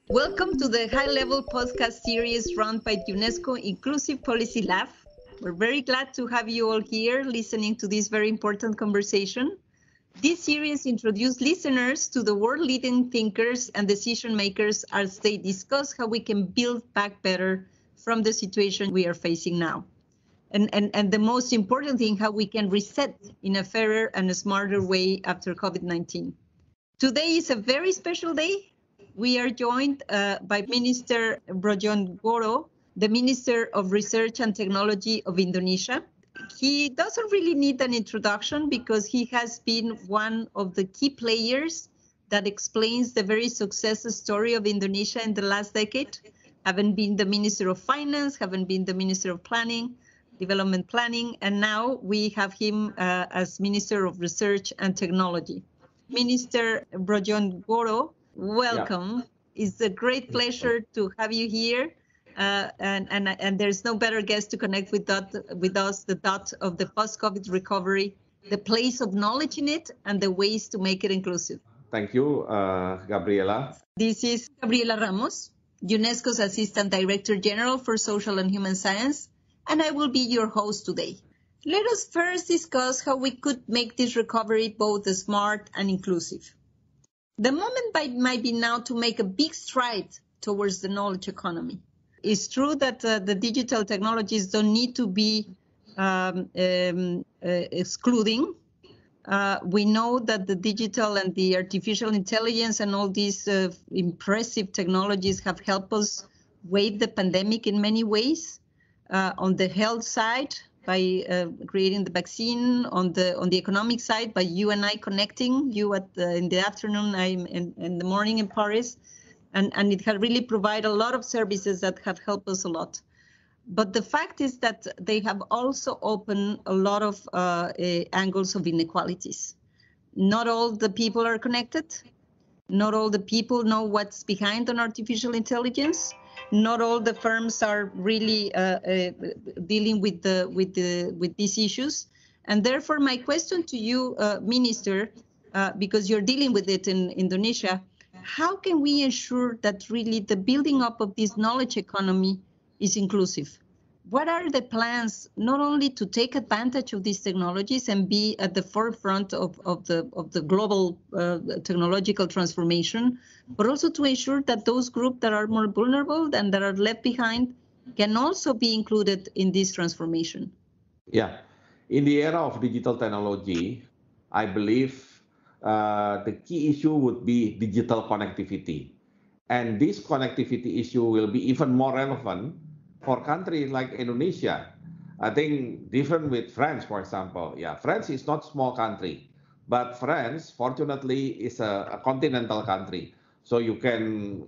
Welcome to the high-level podcast series run by UNESCO Inclusive Policy Lab. We're very glad to have you all here listening to this very important conversation. This series introduces listeners to the world-leading thinkers and decision makers as they discuss how we can build back better from the situation we are facing now. And the most important thing, how we can reset in a fairer and a smarter way after COVID-19. Today is a very special day. We are joined by Minister Brodjonegoro, the Minister of Research and Technology of Indonesia. He doesn't really need an introduction because he has been one of the key players that explains the very success story of Indonesia in the last decade. Having been the Minister of Finance, having been the Minister of Planning, Development Planning, and now we have him as Minister of Research and Technology. Minister Brodjonegoro, welcome. Yeah. It's a great pleasure to have you here. And there's no better guest to connect with us, the dot of the post-COVID recovery, the place of knowledge in it, and the ways to make it inclusive. Thank you, Gabriela. This is Gabriela Ramos, UNESCO's Assistant Director General for Social and Human Science, and I will be your host today. Let us first discuss how we could make this recovery both smart and inclusive. The moment might be now to make a big stride towards the knowledge economy. It's true that the digital technologies don't need to be excluding. We know that the digital and the artificial intelligence and all these impressive technologies have helped us wave the pandemic in many ways. On the health side, by creating the vaccine, on the economic side, by you and I connecting, you in the afternoon, I'm in the morning in Paris, and it has really provided a lot of services that have helped us a lot. But the fact is that they have also opened a lot of angles of inequalities. Not all the people are connected. Not all the people know what's behind an artificial intelligence. Not all the firms are really dealing with these issues. And therefore, my question to you, Minister, because you're dealing with it in Indonesia, how can we ensure that really the building up of this knowledge economy is inclusive? What are the plans, not only to take advantage of these technologies and be at the forefront of the global technological transformation, but also to ensure that those groups that are more vulnerable and that are left behind can also be included in this transformation? Yeah, in the era of digital technology, I believe the key issue would be digital connectivity. And this connectivity issue will be even more relevant for countries like Indonesia. I think different with France, for example. Yeah, France is not a small country, but France, fortunately, is a continental country. So you can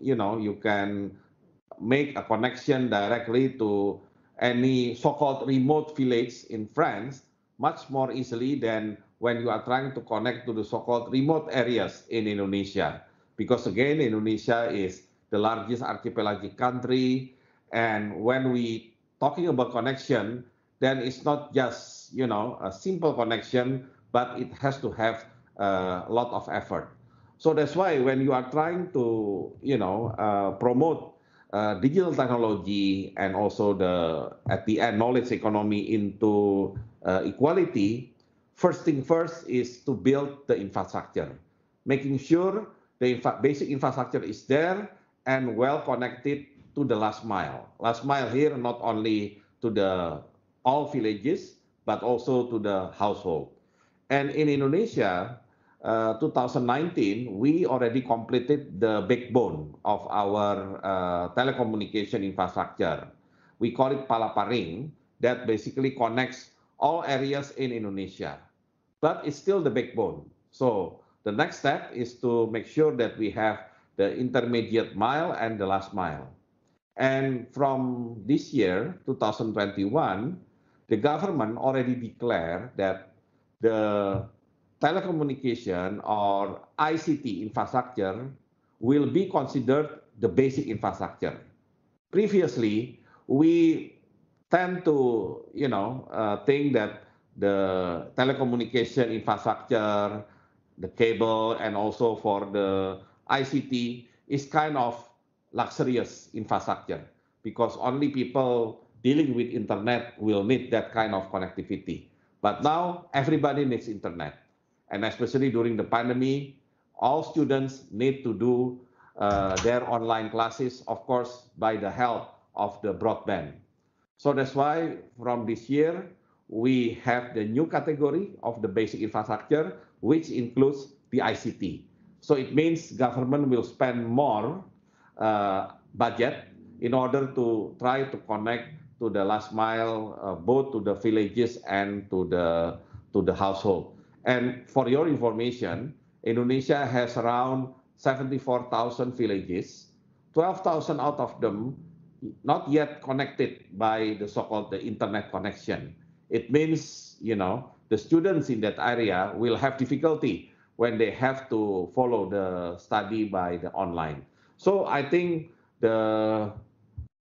make a connection directly to any so-called remote village in France much more easily than when you are trying to connect to the so-called remote areas in Indonesia. Because again, Indonesia is the largest archipelagic country. And when we talking about connection, then it's not just, a simple connection, but it has to have a lot of effort. So that's why when you are trying to, promote digital technology and also at the end, knowledge economy into equality, first thing first is to build the infrastructure, making sure the basic infrastructure is there and well connected to the last mile. Last mile here, not only to all villages, but also to the household. And in Indonesia, 2019, we already completed the backbone of our telecommunication infrastructure. We call it Palaparing, that basically connects all areas in Indonesia. But it's still the backbone. So the next step is to make sure that we have the intermediate mile and the last mile. And from this year, 2021, the government already declared that the telecommunication or ICT infrastructure will be considered the basic infrastructure. Previously, we tend to, think that the telecommunication infrastructure, the cable, and also for the ICT is kind of luxurious infrastructure because only people dealing with internet will need that kind of connectivity. But now everybody needs internet. And especially during the pandemic, all students need to do their online classes, of course, by the help of the broadband. So that's why from this year, we have the new category of the basic infrastructure, which includes the ICT. So it means government will spend more budget in order to try to connect to the last mile, both to the villages and to the household. And for your information, Indonesia has around 74,000 villages. 12,000 out of them not yet connected by the so-called the internet connection. It means, the students in that area will have difficulty when they have to follow the study by the online. So I think the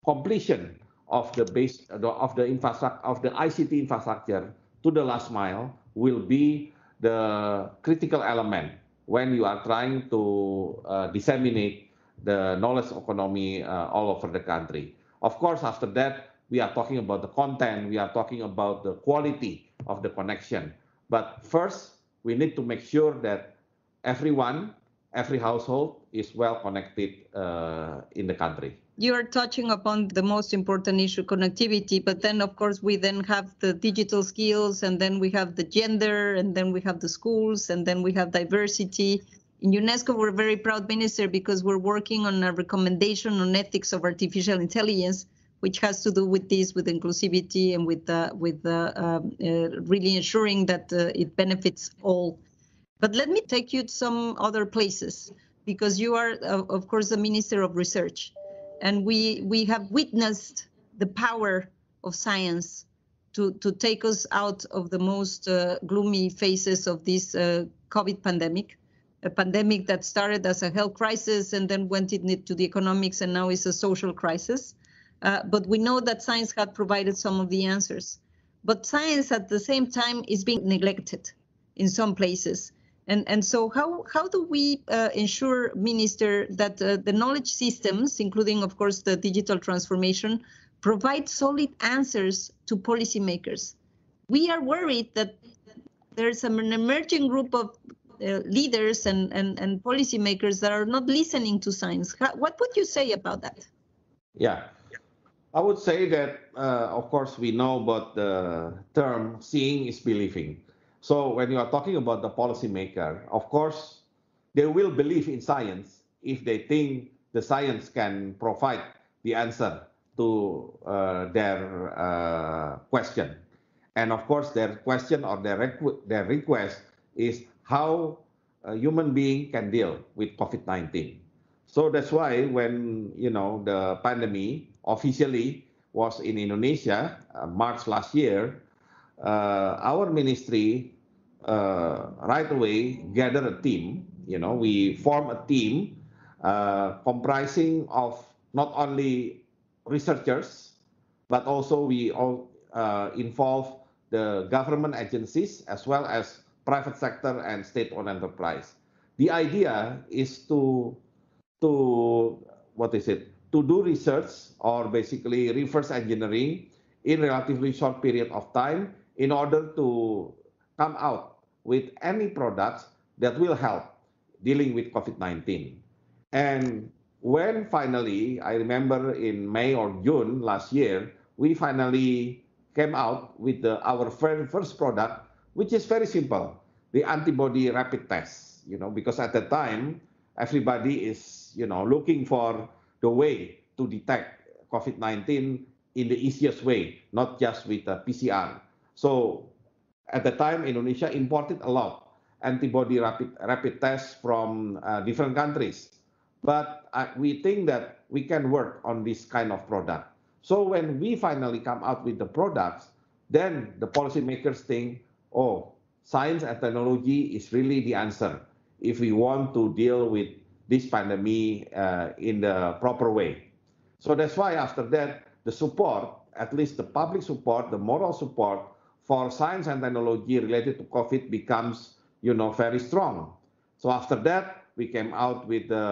completion of the infrastructure of the ICT infrastructure to the last mile will be the critical element when you are trying to disseminate the knowledge economy all over the country. Of course, after that, we are talking about the content, we are talking about the quality of the connection. But first, we need to make sure that everyone, every household is well connected in the country. You are touching upon the most important issue, connectivity, but then of course we then have the digital skills, and then we have the gender, and then we have the schools, and then we have diversity. In UNESCO, we're very proud, Minister, because we're working on a recommendation on ethics of artificial intelligence, which has to do with this, with inclusivity, and with really ensuring that it benefits all. But let me take you to some other places, because you are, of course, the Minister of Research. And we have witnessed the power of science to take us out of the most gloomy phases of this COVID pandemic, a pandemic that started as a health crisis and then went into the economics and now is a social crisis. But we know that science had provided some of the answers. But science at the same time is being neglected in some places. And so how do we ensure, Minister, that the knowledge systems, including, of course, the digital transformation, provide solid answers to policymakers? We are worried that there's an emerging group of leaders and policymakers that are not listening to science. What would you say about that? Yeah, I would say that, of course, we know about the term seeing is believing. So when you are talking about the policymaker, of course, they will believe in science if they think the science can provide the answer to their question. And of course, their question or their request is how a human being can deal with COVID-19. So that's why when, the pandemic officially was in Indonesia, March last year, our ministry right away gathered a team. We formed a team comprising of not only researchers, but also we all involve the government agencies as well as private sector and state-owned enterprise. The idea is to do research or basically reverse engineering in relatively short period of time in order to come out with any products that will help dealing with COVID-19. And when finally, I remember in May or June last year, we finally came out with our very first product, which is very simple, the antibody rapid test, because at the time, everybody is, looking for the way to detect COVID-19 in the easiest way, not just with PCR. So at the time, Indonesia imported a lot antibody rapid tests from different countries. But we think that we can work on this kind of product. So when we finally come out with the products, then the policymakers think, oh, science and technology is really the answer if we want to deal with this pandemic in the proper way. So that's why after that, the support, at least the public support, the moral support for science and technology related to COVID becomes, very strong. So after that, we came out with the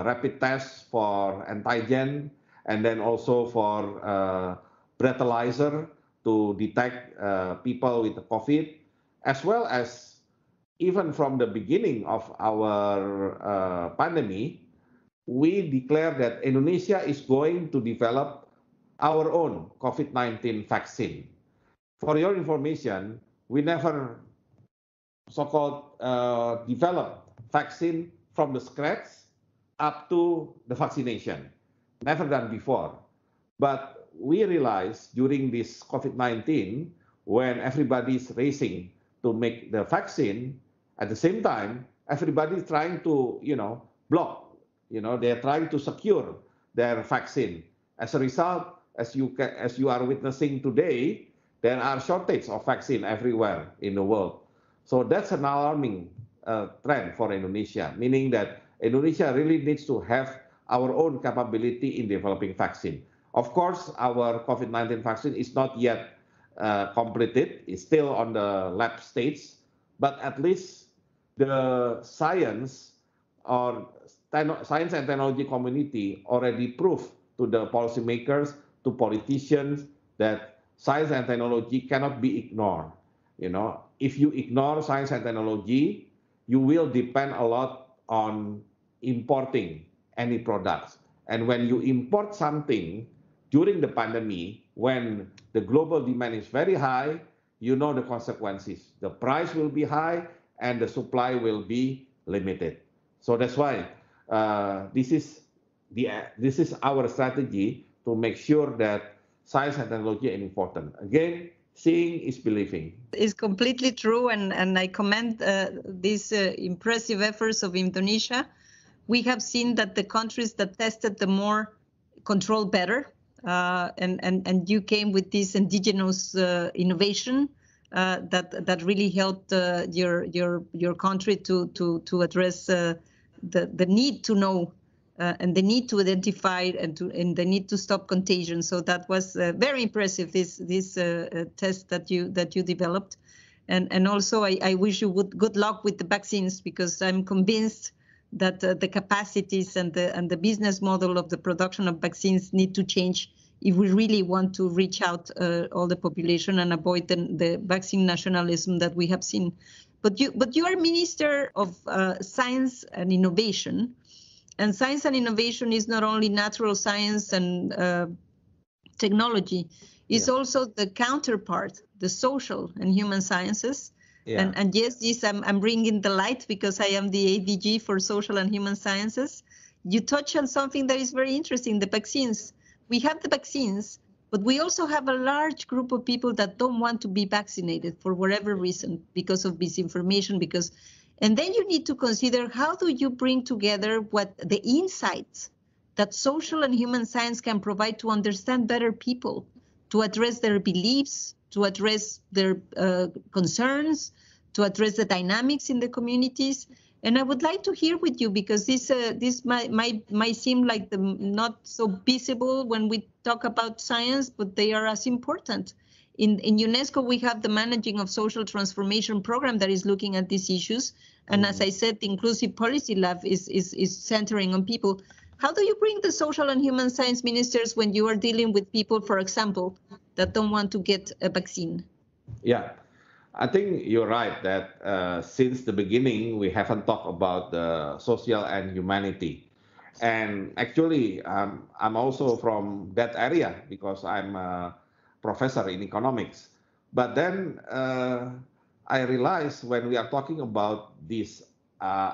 rapid tests for antigen and then also for breathalyzer to detect people with the COVID, as well as even from the beginning of our pandemic, we declared that Indonesia is going to develop our own COVID-19 vaccine. For your information, we never so-called develop vaccine from the scratch up to the vaccination. Never done before. But we realized during this COVID-19, when everybody is racing to make the vaccine, at the same time, everybody is trying to, block, they're trying to secure their vaccine. As a result, as you are witnessing today, there are shortage of vaccine everywhere in the world. So that's an alarming trend for Indonesia, meaning that Indonesia really needs to have our own capability in developing vaccine. Of course, our COVID-19 vaccine is not yet completed. It's still on the lab stage, but at least the science and technology community already proved to the policymakers, to politicians, that science and technology cannot be ignored. If you ignore science and technology, you will depend a lot on importing any products. And when you import something during the pandemic, when the global demand is very high, you know the consequences. The price will be high and the supply will be limited. So that's why this is our strategy to make sure that science and technology are important. Again, seeing is believing. It's completely true, and I commend these impressive efforts of Indonesia. We have seen that the countries that tested the more control better, and you came with this indigenous innovation that really helped your country to address the need to know and the need to identify and the need to stop contagion. So that was very impressive. This test that you developed, and also I wish you good luck with the vaccines, because I'm convinced that the capacities and the business model of the production of vaccines need to change if we really want to reach out all the population and avoid the vaccine nationalism that we have seen. But you are Minister of Science and Innovation. And science and innovation is not only natural science and technology, it's also the counterpart, the social and human sciences. Yeah. And yes, I'm bringing the light because I am the ADG for social and human sciences. You touch on something that is very interesting, the vaccines. We have the vaccines, but we also have a large group of people that don't want to be vaccinated for whatever reason, because of misinformation, and then you need to consider, how do you bring together what the insights that social and human science can provide to understand better people, to address their beliefs, to address their concerns, to address the dynamics in the communities. And I would like to hear with you, because this might seem like not so visible when we talk about science, but they are as important. In UNESCO, we have the Managing of Social Transformation program that is looking at these issues. And as I said, the Inclusive Policy Lab is centering on people. How do you bring the social and human science ministers when you are dealing with people, for example, that don't want to get a vaccine? Yeah, I think you're right that since the beginning, we haven't talked about the social and humanity. And actually, I'm also from that area because I'm a professor in economics. But then I realized when we are talking about this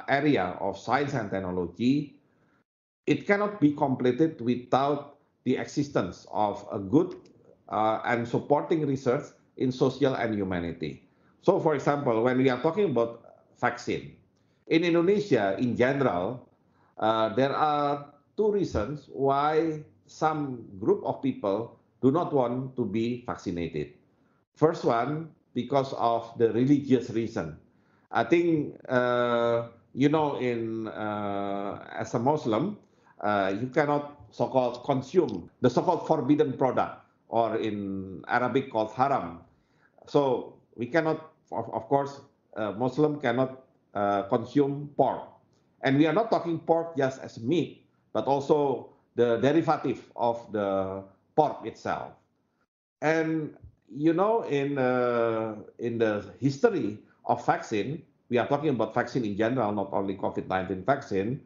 area of science and technology, it cannot be completed without the existence of a good and supporting research in social and humanity. So, for example, when we are talking about vaccine, in Indonesia, in general, there are two reasons why some group of people do not want to be vaccinated. First one, because of the religious reason. I think, as a Muslim, you cannot so-called consume the so-called forbidden product, or in Arabic called haram, So we cannot, of course, Muslim cannot consume pork. And we are not talking pork just as meat, but also the derivative of the pork itself. And you know, in the history of vaccine, we are talking about vaccine in general, not only COVID-19 vaccine.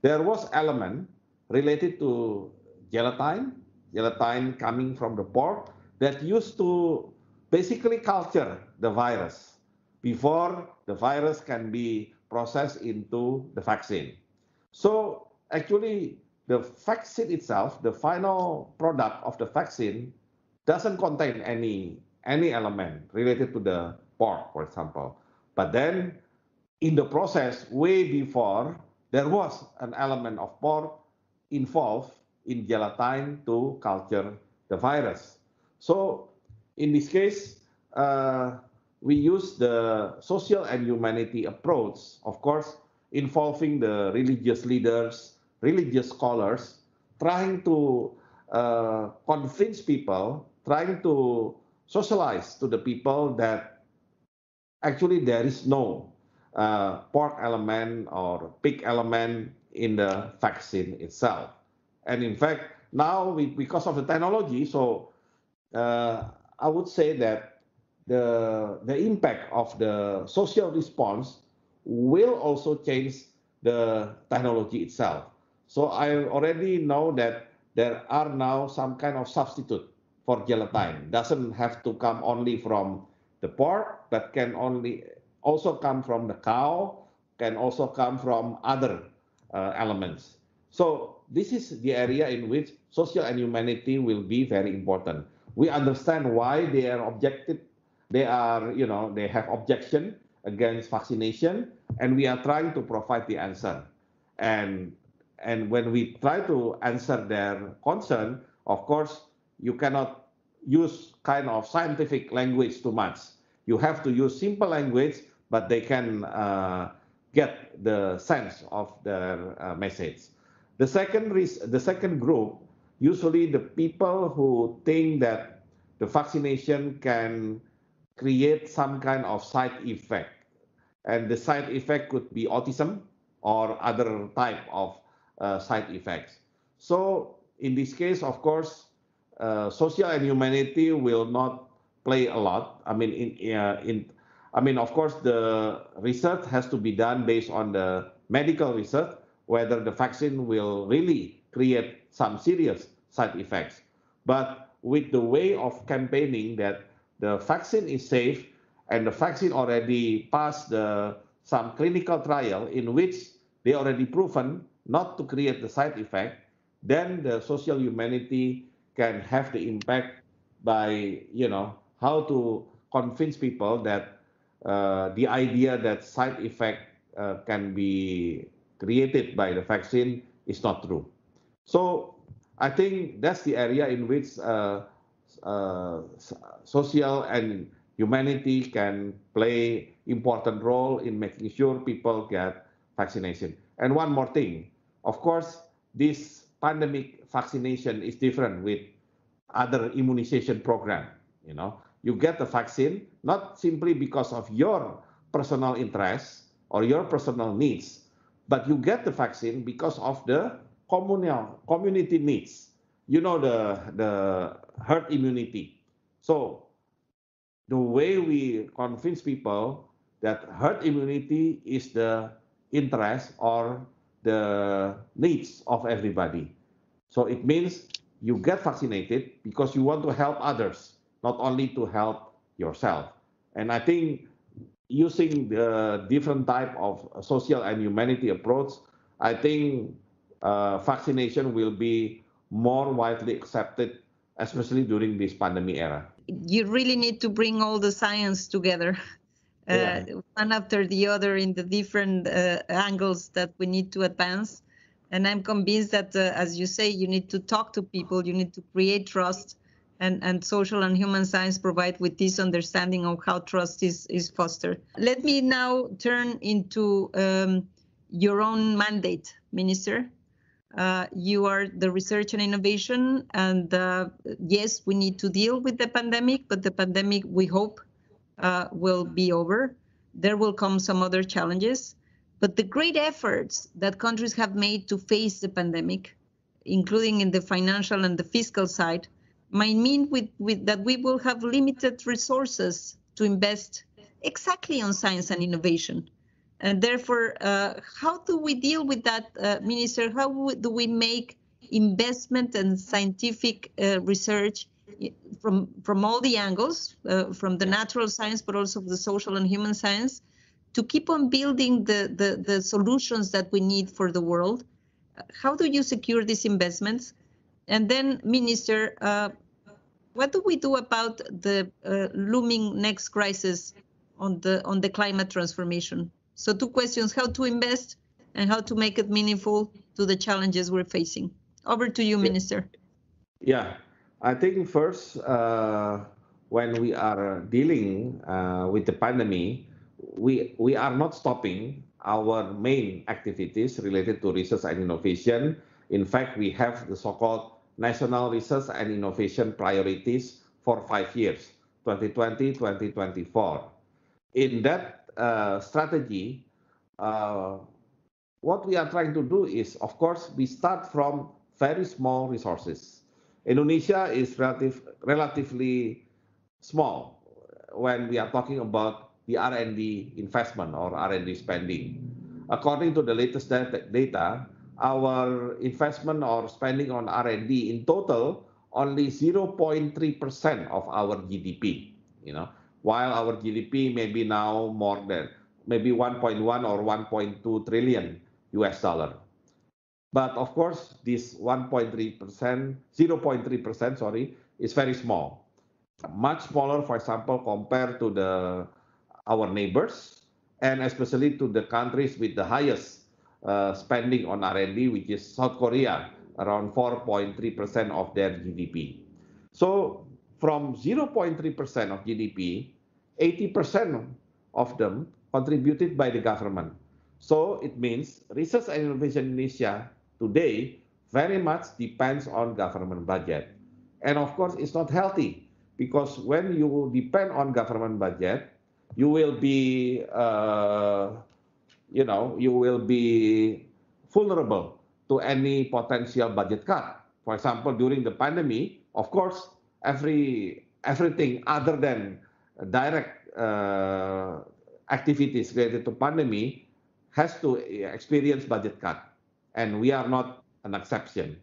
There was element related to gelatin, gelatin coming from the pork that used to basically culture the virus before the virus can be processed into the vaccine. So actually, the vaccine itself, the final product of the vaccine, doesn't contain any element related to the pork, for example. But then in the process, way before, there was an element of pork involved in gelatin to culture the virus. So in this case, we use the social and humanity approach, of course, involving the religious leaders, religious scholars, trying to convince people, trying to socialize to the people that actually there is no pork element or pig element in the vaccine itself. And in fact, now because of the technology, so I would say that the impact of the social response will also change the technology itself. So I already know that there are now some kind of substitute for gelatin. Doesn't have to come only from the pork, but can only also come from the cow, can also come from other elements. So this is the area in which social and humanity will be very important. We understand why they are objected, they are, you know, they have objection against vaccination, and we are trying to provide the answer. And and when we try to answer their concern, of course, you cannot use kind of scientific language too much. You have to use simple language, but they can get the sense of their message. The second group, usually the people who think that the vaccination can create some kind of side effect, and the side effect could be autism or other type of side effects. So in this case, of course, social and humanity will not play a lot. I mean, of course, the research has to be done based on the medical research, whether the vaccine will really create some serious side effects. But with the way of campaigning that the vaccine is safe and the vaccine already passed some clinical trial in which they already proven not to create the side effect, then the social humanity can have the impact by, you know, how to convince people that the idea that side effect can be created by the vaccine is not true. So I think that's the area in which social and humanity can play important role in making sure people get vaccination. And one more thing, of course, this pandemic vaccination is different with other immunization program. You know, you get the vaccine not simply because of your personal interest or your personal needs, but you get the vaccine because of the community needs. You know, the herd immunity. So the way we convince people that herd immunity is the interest or the needs of everybody. So it means you get vaccinated because you want to help others, not only to help yourself. And I think using the different type of social and humanity approach, I think vaccination will be more widely accepted, especially during this pandemic era. You really need to bring all the science together, one after the other in the different angles that we need to advance. And I'm convinced that, as you say, you need to talk to people, you need to create trust, and social and human science provide with this understanding of how trust is fostered. Let me now turn into your own mandate, Minister. You are the research and innovation, and yes, we need to deal with the pandemic, but the pandemic, we hope, will be over. There will come some other challenges, but the great efforts that countries have made to face the pandemic, including in the financial and the fiscal side, might mean that we will have limited resources to invest exactly on science and innovation. And therefore, how do we deal with that, Minister? How do we make investment and scientific research from all the angles, from the natural science, but also the social and human science, to keep on building the solutions that we need for the world? How do you secure these investments? And then, Minister, what do we do about the looming next crisis on the climate transformation? So 2 questions: how to invest and how to make it meaningful to the challenges we're facing. Over to you, Minister. Yeah, I think first, when we are dealing with the pandemic, we are not stopping our main activities related to research and innovation. In fact, we have the so-called National Research and Innovation Priorities for 5 years, 2020, 2024. In that strategy, what we are trying to do is, of course, we start from very small resources. Indonesia is relatively small when we are talking about the R&D investment or R&D spending. According to the latest data, our investment or spending on R&D in total only 0.3% of our GDP. While our GDP may be now more than maybe 1.1 or 1.2 trillion US dollar. But of course, this 0.3%, is very small. Much smaller, for example, compared to our neighbors, and especially to the countries with the highest spending on R&D, which is South Korea, around 4.3% of their GDP. So from 0.3% of GDP, 80% of them contributed by the government. So it means research and innovation in Indonesia today very much depends on government budget. And of course, it's not healthy, because when you depend on government budget, you will be, you will be vulnerable to any potential budget cut. For example, during the pandemic, of course, everything other than direct activities related to pandemic has to experience budget cut, and we are not an exception.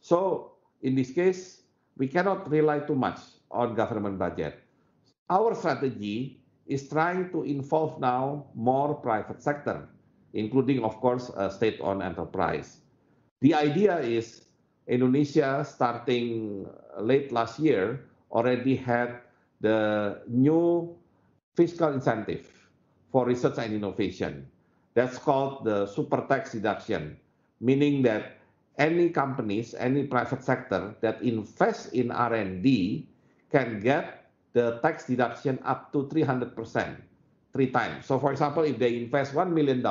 So in this case, we cannot rely too much on government budget. Our strategy is trying to involve now more private sector, including, of course, state-owned enterprise. The idea is Indonesia, starting late last year, already had the new fiscal incentive for research and innovation. That's called the super tax deduction, meaning that any companies, any private sector that invests in R&D can get the tax deduction up to 300%, 3 times. So for example, if they invest $1 million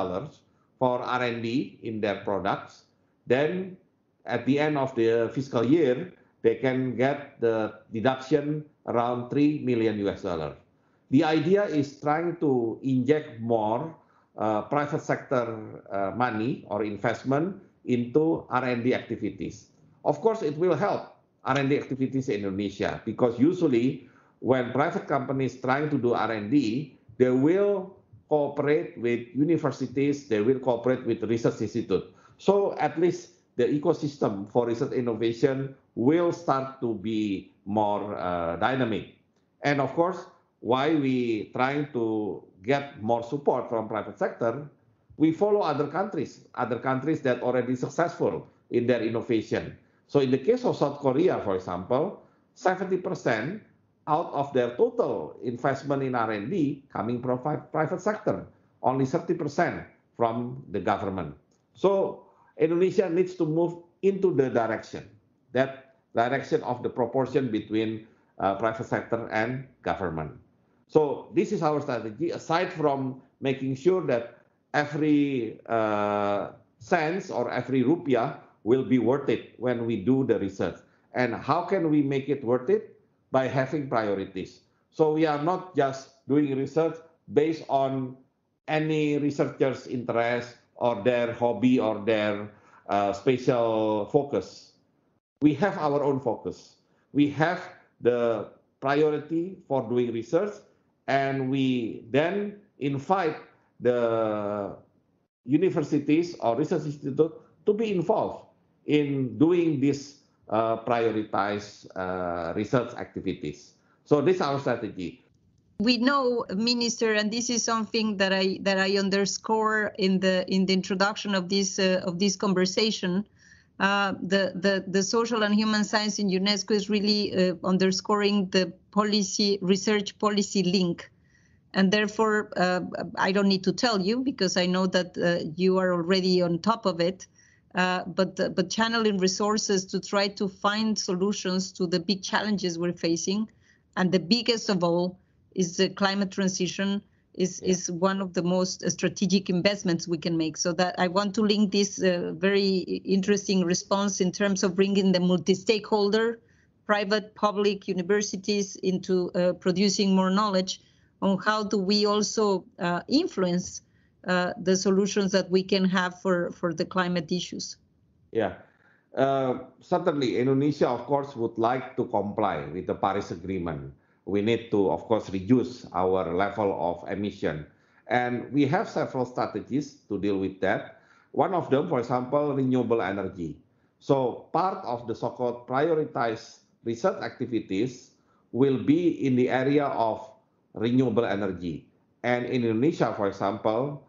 for R&D in their products, then at the end of the fiscal year, they can get the deduction around 3 million US dollar. The idea is trying to inject more private sector money or investment into R&D activities. Of course, it will help R&D activities in Indonesia, because usually when private companies trying to do R&D, they will cooperate with universities, they will cooperate with research institute. So at least the ecosystem for research innovation will start to be more dynamic. And of course, why we trying to get more support from private sector, we follow other countries that already successful in their innovation. So in the case of South Korea, for example, 70% out of their total investment in R&D coming from private sector, only 30% from the government. So Indonesia needs to move into the direction of the proportion between private sector and government. So this is our strategy, aside from making sure that every cents or every rupiah will be worth it when we do the research. And how can we make it worth it? By having priorities. So we are not just doing research based on any researcher's interest or their hobby or their special focus. We have our own focus. We have the priority for doing research, and we then invite the universities or research institute to be involved in doing these prioritized research activities. So this is our strategy. We know, Minister, and this is something that I underscore in the introduction of this conversation. The social and human science in UNESCO is really underscoring the research policy link. And therefore, I don't need to tell you because I know that you are already on top of it. But channeling resources to try to find solutions to the big challenges we're facing, and the biggest of all is the climate transition is one of the most strategic investments we can make. So that I want to link this very interesting response in terms of bringing the multi-stakeholder, private, public, universities into producing more knowledge on how do we also influence the solutions that we can have for the climate issues. Yeah, certainly Indonesia, of course, would like to comply with the Paris Agreement. We need to, of course, reduce our level of emission. And we have several strategies to deal with that. One of them, for example, renewable energy. So part of the so-called prioritized research activities will be in the area of renewable energy. And in Indonesia, for example,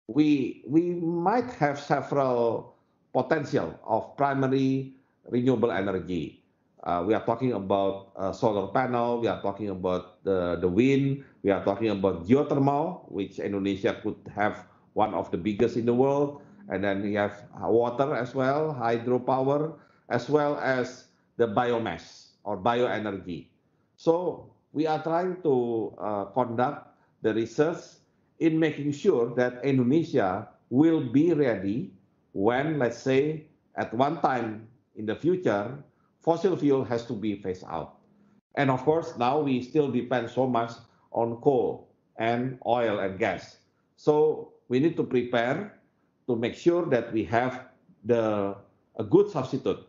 we might have several potential of primary renewable energy. We are talking about solar panel, we are talking about the wind, we are talking about geothermal, which Indonesia could have one of the biggest in the world. And then we have water as well, hydropower, as well as the biomass or bioenergy. So we are trying to conduct the research in making sure that Indonesia will be ready when, let's say, at one time in the future, fossil fuel has to be phased out. And of course, now we still depend so much on coal and oil and gas. So we need to prepare to make sure that we have a good substitute,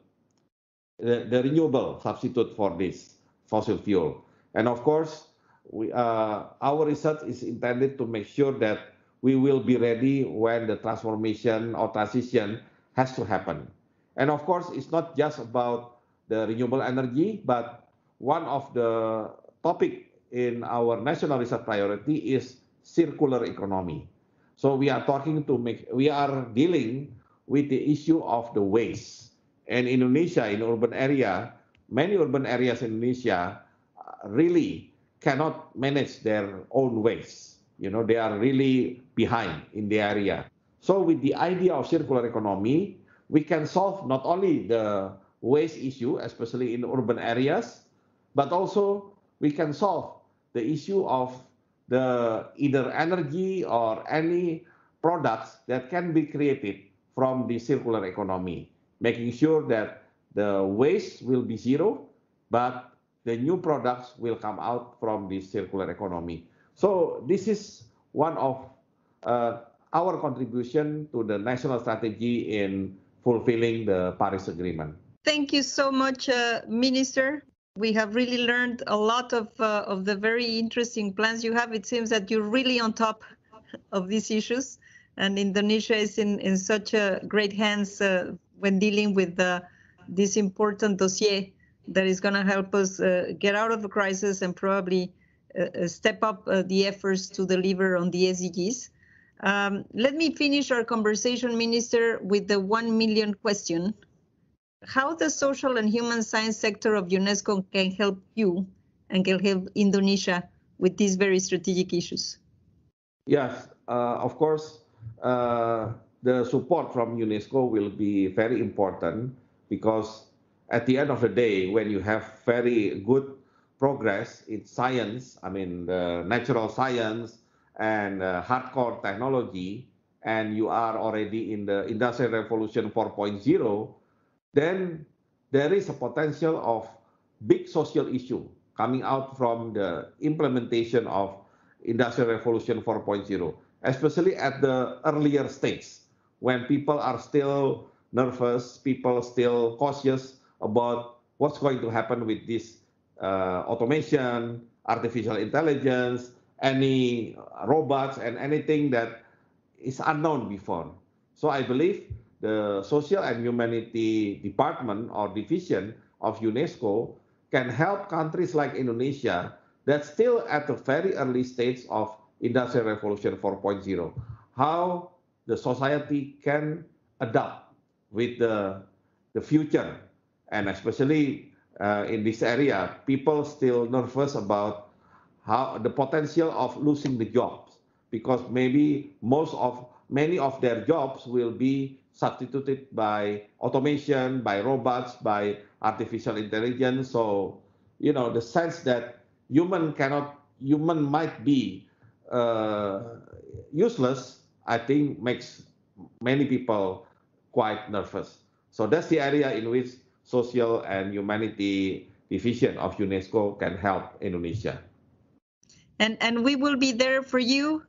the renewable substitute for this fossil fuel. And of course, our research is intended to make sure that we will be ready when the transformation or transition has to happen. And of course, it's not just about the renewable energy, but one of the topic in our national research priority is circular economy. So we are dealing with the issue of the waste. And Indonesia, in urban area, many urban areas in Indonesia really cannot manage their own waste. You know, they are really behind in the area. So with the idea of circular economy, we can solve not only the waste issue, especially in urban areas, but also we can solve the issue of the either energy or any products that can be created from the circular economy, making sure that the waste will be zero, but the new products will come out from the circular economy. So this is one of our contribution to the national strategy in fulfilling the Paris Agreement. Thank you so much, Minister. We have really learned a lot of the very interesting plans you have. It seems that you're really on top of these issues, and Indonesia is in such great hands when dealing with this important dossier that is going to help us get out of the crisis and probably step up the efforts to deliver on the SDGs. Let me finish our conversation, Minister, with the 1 million question. How the social and human science sector of UNESCO can help you and can help Indonesia with these very strategic issues? Yes, of course, the support from UNESCO will be very important because at the end of the day, when you have very good progress in science, I mean, the natural science and hardcore technology, and you are already in the Industrial Revolution 4.0, then there is a potential of big social issue coming out from the implementation of Industrial Revolution 4.0, especially at the earlier stage when people are still nervous, people still cautious about what's going to happen with this automation, artificial intelligence, any robots, and anything that is unknown before. So I believe the Social and Humanity Department or Division of UNESCO can help countries like Indonesia that's still at the very early stage of Industrial Revolution 4.0, how the society can adapt with the future. And especially in this area, people still nervous about how the potential of losing the jobs, because maybe many of their jobs will be substituted by automation, by robots, by artificial intelligence. So, the sense that human might be useless, I think makes many people quite nervous. So that's the area in which Social and Humanity Division of UNESCO can help Indonesia. And we will be there for you,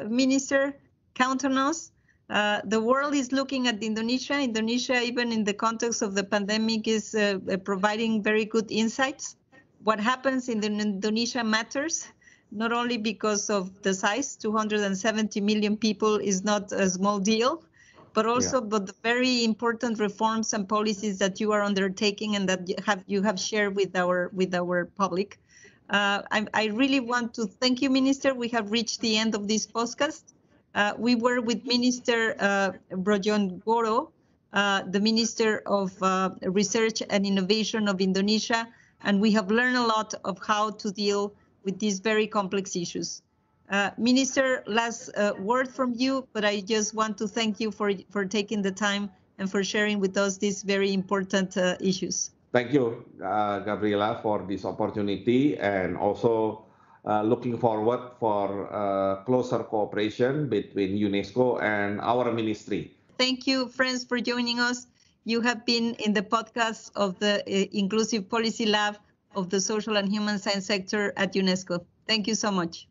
Minister. Count on us. The world is looking at Indonesia. Indonesia, even in the context of the pandemic, is providing very good insights. What happens in Indonesia matters, not only because of the size, 270 million people is not a small deal, but also but the very important reforms and policies that you are undertaking and that you have shared with our public. I really want to thank you, Minister. We have reached the end of this podcast. We were with Minister Brodjonegoro, the Minister of Research and Innovation of Indonesia, and we have learned a lot of how to deal with these very complex issues. Minister, last word from you, but I just want to thank you for taking the time and for sharing with us these very important issues. Thank you, Gabriela, for this opportunity, and also looking forward for closer cooperation between UNESCO and our ministry. Thank you, friends, for joining us. You have been in the podcast of the Inclusive Policy Lab of the Social and Human Science sector at UNESCO. Thank you so much.